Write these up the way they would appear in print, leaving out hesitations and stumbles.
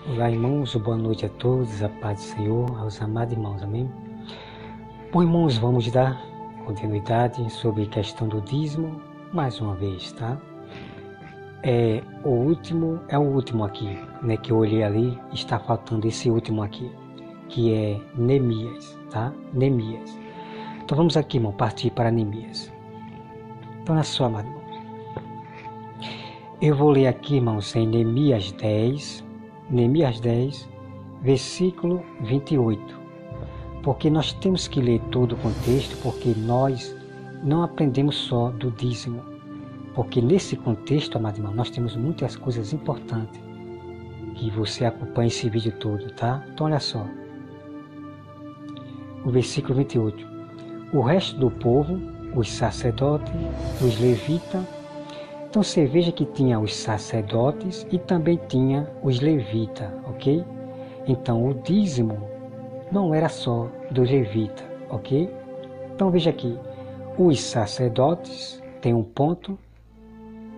Olá, irmãos, boa noite a todos, a paz do Senhor, aos amados irmãos, amém? Bom, irmãos, vamos dar continuidade sobre a questão do dízimo, mais uma vez, tá? É o último aqui, né, que eu olhei ali, está faltando esse último aqui, que é Neemias, tá? Neemias. Então vamos aqui, irmão, partir para Neemias. Então, olha só, amado irmão. Eu vou ler aqui, irmãos, em Neemias 10, versículo 28. Porque nós temos que ler todo o contexto, porque nós não aprendemos só do dízimo. Porque nesse contexto, amado irmão, nós temos muitas coisas importantes que você acompanha esse vídeo todo, tá? Então olha só. O versículo 28. O resto do povo, os sacerdotes, os levitas. Então você veja que tinha os sacerdotes e também tinha os levitas, ok? Então o dízimo não era só dos levitas, ok? Então veja aqui, os sacerdotes têm um ponto,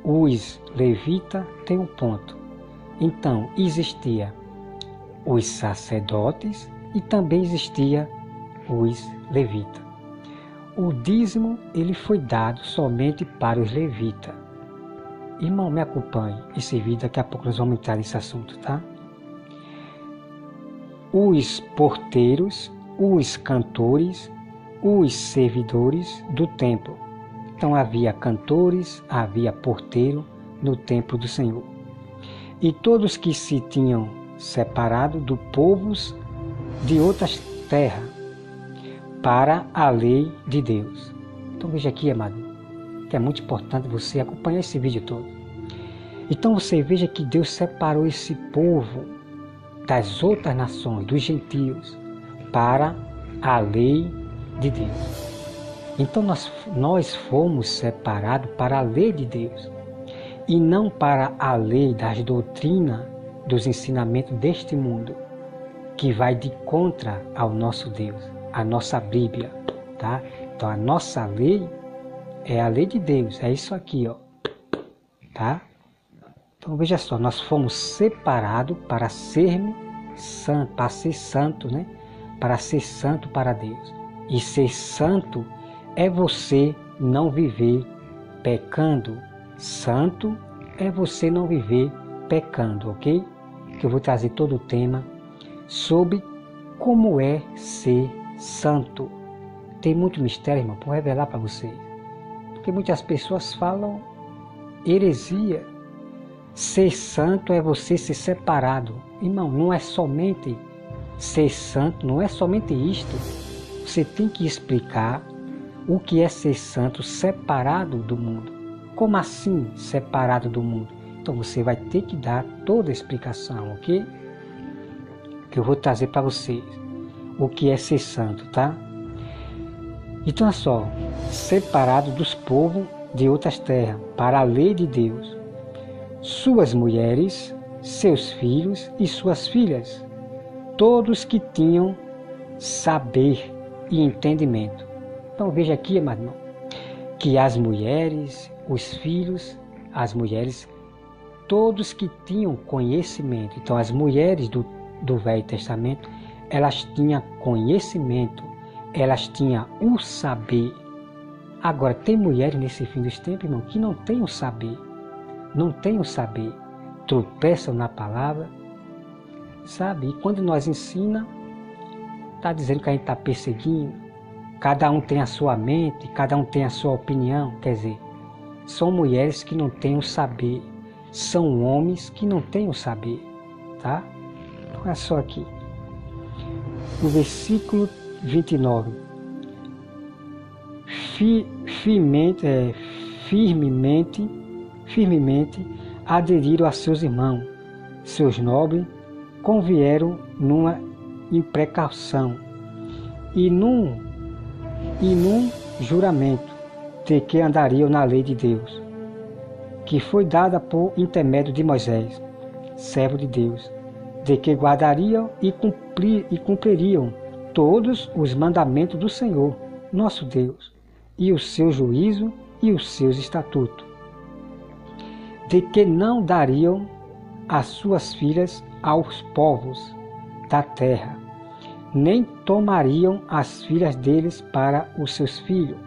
os levitas têm um ponto. Então existia os sacerdotes e também existia os levitas. O dízimo ele foi dado somente para os levitas. Irmão, me acompanhe esse vídeo, daqui a pouco nós vamos entrar nesse assunto, tá? Os porteiros, os cantores, os servidores do templo. Então havia cantores, havia porteiro no templo do Senhor. E todos que se tinham separado do povos de outras terras para a lei de Deus. Então veja aqui, amado, que é muito importante você acompanhar esse vídeo todo. Então você veja que Deus separou esse povo das outras nações, dos gentios, para a lei de Deus. Então nós fomos separados para a lei de Deus e não para a lei das doutrinas, dos ensinamentos deste mundo, que vai de contra ao nosso Deus, a nossa Bíblia, tá? Então a nossa lei é a lei de Deus, é isso aqui, ó, tá? Então veja só, nós fomos separados para sermos santos, para ser santo, né? Para ser santo para Deus. E ser santo é você não viver pecando. Santo é você não viver pecando, ok? Que eu vou trazer todo o tema sobre como é ser santo. Tem muito mistério, irmão, para revelar para vocês. Porque muitas pessoas falam heresia. Ser santo é você ser separado. Irmão, não é somente ser santo, não é somente isto. Você tem que explicar o que é ser santo separado do mundo. Como assim separado do mundo? Então você vai ter que dar toda a explicação, ok? Que eu vou trazer para vocês o que é ser santo, tá? Então é só, separado dos povos de outras terras, para a lei de Deus, suas mulheres, seus filhos e suas filhas, todos que tinham saber e entendimento. Então veja aqui, amado irmão, que as mulheres, os filhos, as mulheres, todos que tinham conhecimento. Então as mulheres do Velho Testamento, elas tinham conhecimento, elas tinham o saber. Agora, tem mulheres nesse fim dos tempos, irmão, que não têm o saber. Não têm o saber. Tropeçam na palavra, sabe? E quando nós ensina, está dizendo que a gente está perseguindo. Cada um tem a sua mente, cada um tem a sua opinião. Quer dizer, são mulheres que não têm o saber. São homens que não têm o saber, tá? Então é só aqui. No versículo 29. Firmemente aderiram a seus irmãos, seus nobres, convieram numa imprecaução e num juramento de que andariam na lei de Deus, que foi dada por intermédio de Moisés, servo de Deus, de que guardariam e cumpririam todos os mandamentos do Senhor, nosso Deus, e o seu juízo e os seus estatutos, de que não dariam às suas filhas aos povos da terra, nem tomariam as filhas deles para os seus filhos.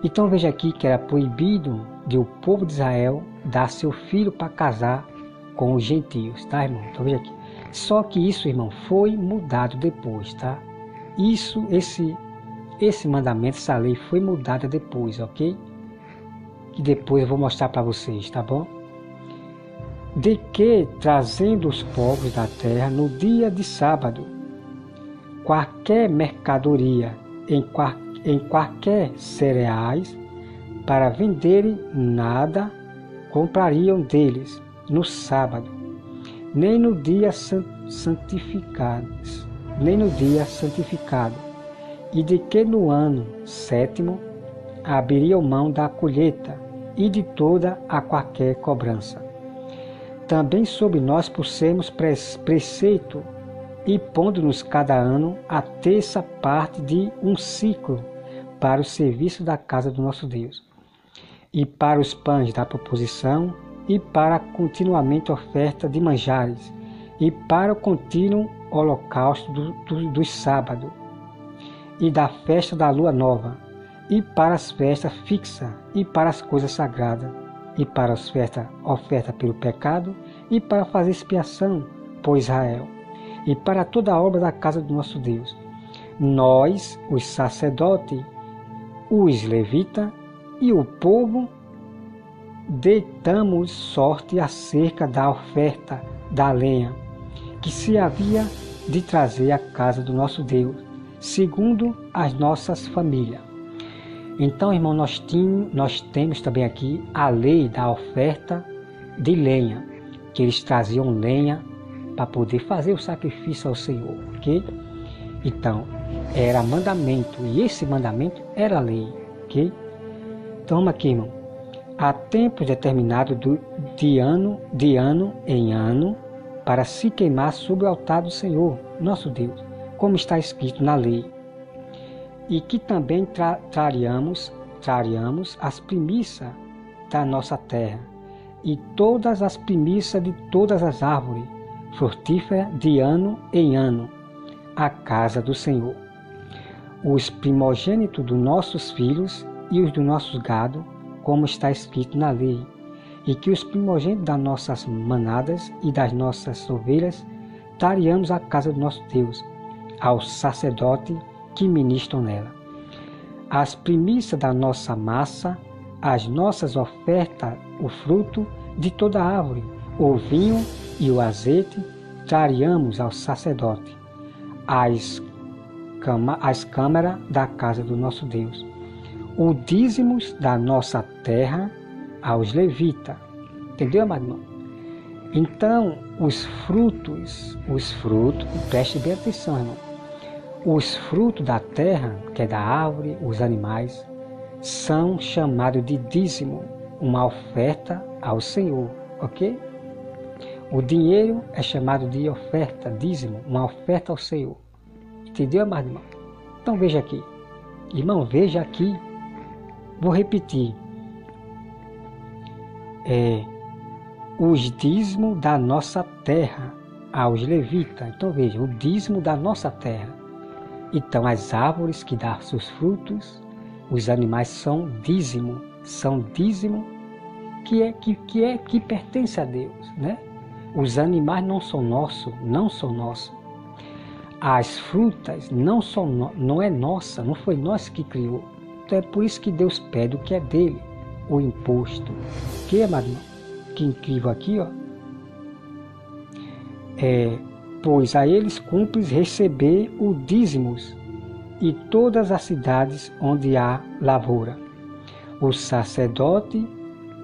Então veja aqui que era proibido de o povo de Israel dar seu filho para casar com os gentios, tá, irmão? Então veja aqui. Só que isso, irmão, foi mudado depois, tá? Esse mandamento, essa lei foi mudada depois, ok? Que depois eu vou mostrar para vocês, tá bom? De que, trazendo os povos da terra no dia de sábado, qualquer mercadoria em qualquer cereais, para venderem nada, comprariam deles no sábado, nem no dia santificado, e de que no ano sétimo abririam mão da colheita e de toda a qualquer cobrança. Também sobre nós pusemos preceito, e pondo-nos cada ano a terça parte de um ciclo para o serviço da casa do nosso Deus, e para os pães da proposição, e para a continuamente oferta de manjares, e para o contínuo holocausto dos sábados, e da festa da lua nova, e para as festas fixas, e para as coisas sagradas, e para as festas oferta pelo pecado, e para fazer expiação por Israel, e para toda a obra da casa do nosso Deus. Nós, os sacerdotes, os levitas e o povo, deitamos sorte acerca da oferta da lenha, que se havia de trazer à casa do nosso Deus, segundo as nossas famílias. Então, irmão, nós temos também aqui a lei da oferta de lenha, que eles traziam lenha para poder fazer o sacrifício ao Senhor, ok? Então, era mandamento, e esse mandamento era lei, ok? Então, vamos aqui, irmão. Há tempo determinado de ano em ano, para se queimar sobre o altar do Senhor, nosso Deus, como está escrito na lei. E que também trariamos as primícias da nossa terra, e todas as primícias de todas as árvores frutíferas de ano em ano, à casa do Senhor. Os primogênitos dos nossos filhos e os dos nossos gado, como está escrito na lei, e que os primogênitos das nossas manadas e das nossas ovelhas trariamos à casa do nosso Deus, aos sacerdotes que ministram nela. As primícias da nossa massa, as nossas ofertas, o fruto de toda a árvore, o vinho e o azeite, trariamos ao sacerdote, as câmaras da casa do nosso Deus. O dízimos da nossa terra aos levitas. Entendeu, amado irmão? Então, os frutos, preste bem atenção, irmão. Os frutos da terra, que é da árvore, os animais, são chamados de dízimo, uma oferta ao Senhor, ok? O dinheiro é chamado de oferta, dízimo, uma oferta ao Senhor. Entendeu, amado irmão? Então veja aqui. Irmão, veja aqui. Vou repetir. Os dízimos da nossa terra aos levitas. Então veja, o dízimo da nossa terra. Então as árvores que dão seus frutos, os animais são dízimo que pertence a Deus, né? Os animais não são nossos. As frutas não é nossa, não foi nós que criou. Então é por isso que Deus pede o que é dele, o imposto. Que, amado? Que incrível aqui, ó. Pois a eles cumpre receber o dízimos e todas as cidades onde há lavoura. O sacerdote,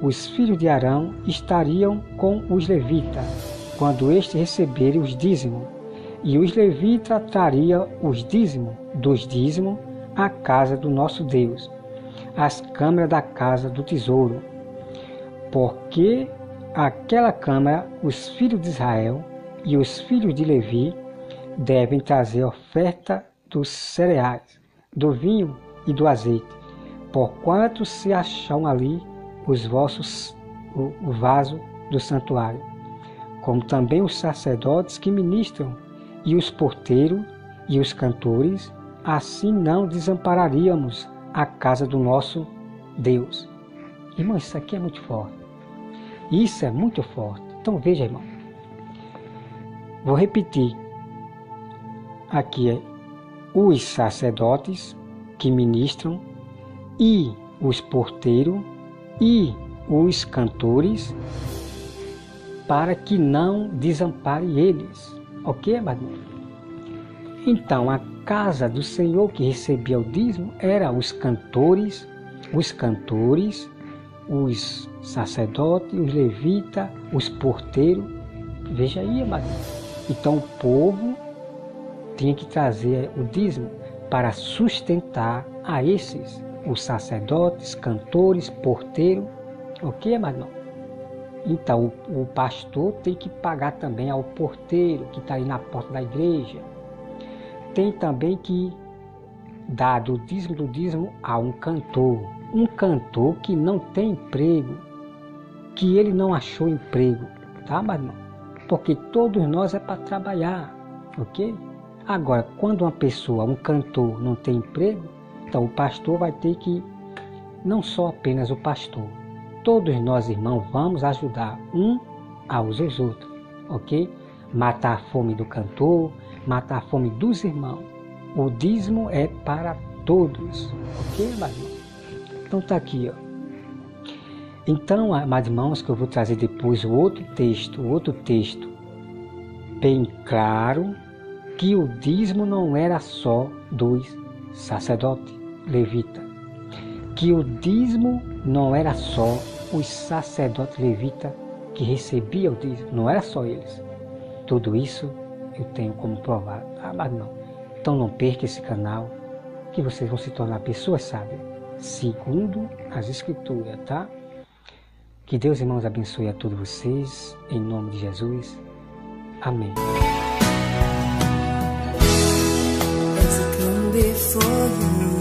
os filhos de Arão, estariam com os levitas, quando estes receberem os dízimos, e os levitas trariam os dízimos dos dízimos à casa do nosso Deus, às câmaras da casa do tesouro, porque aquela câmara os filhos de Israel e os filhos de Levi devem trazer oferta dos cereais, do vinho e do azeite, porquanto se acham ali o vaso do santuário. como também os sacerdotes que ministram, e os porteiros e os cantores, assim não desampararíamos a casa do nosso Deus. Irmão, isso aqui é muito forte. Isso é muito forte. Então veja, irmão. Vou repetir. Aqui é os sacerdotes que ministram, e os porteiros e os cantores, para que não desampare eles. Ok, amado? Então, a casa do Senhor que recebia o dízimo era os cantores, os sacerdotes, os levitas, os porteiros. Veja aí, amado. Então, o povo tinha que trazer o dízimo para sustentar a esses, os sacerdotes, cantores, porteiros. Ok, amado? Então, o pastor tem que pagar também ao porteiro que está aí na porta da igreja. Tem também que dar do dízimo a um cantor que não tem emprego, que ele não achou emprego, tá, amado? Porque todos nós é para trabalhar, ok? Agora, quando uma pessoa, um cantor, não tem emprego, então o pastor vai ter que, não só apenas o pastor, todos nós, irmãos, vamos ajudar aos outros, ok? Matar a fome do cantor, matar a fome dos irmãos. O dízimo é para todos, ok, amados irmãos? Então tá aqui, ó. Então, amados irmãos, que eu vou trazer depois o outro texto bem claro, que o dízimo não era só dos sacerdotes levitas, que o dízimo não era só os sacerdotes levitas que recebiam o dízimo, não era só eles. Tudo isso eu tenho como provar, tá, mas não. Então não perca esse canal, que vocês vão se tornar pessoas sábias, segundo as Escrituras, tá? Que Deus, irmãos, abençoe a todos vocês, em nome de Jesus. Amém. As I come before you.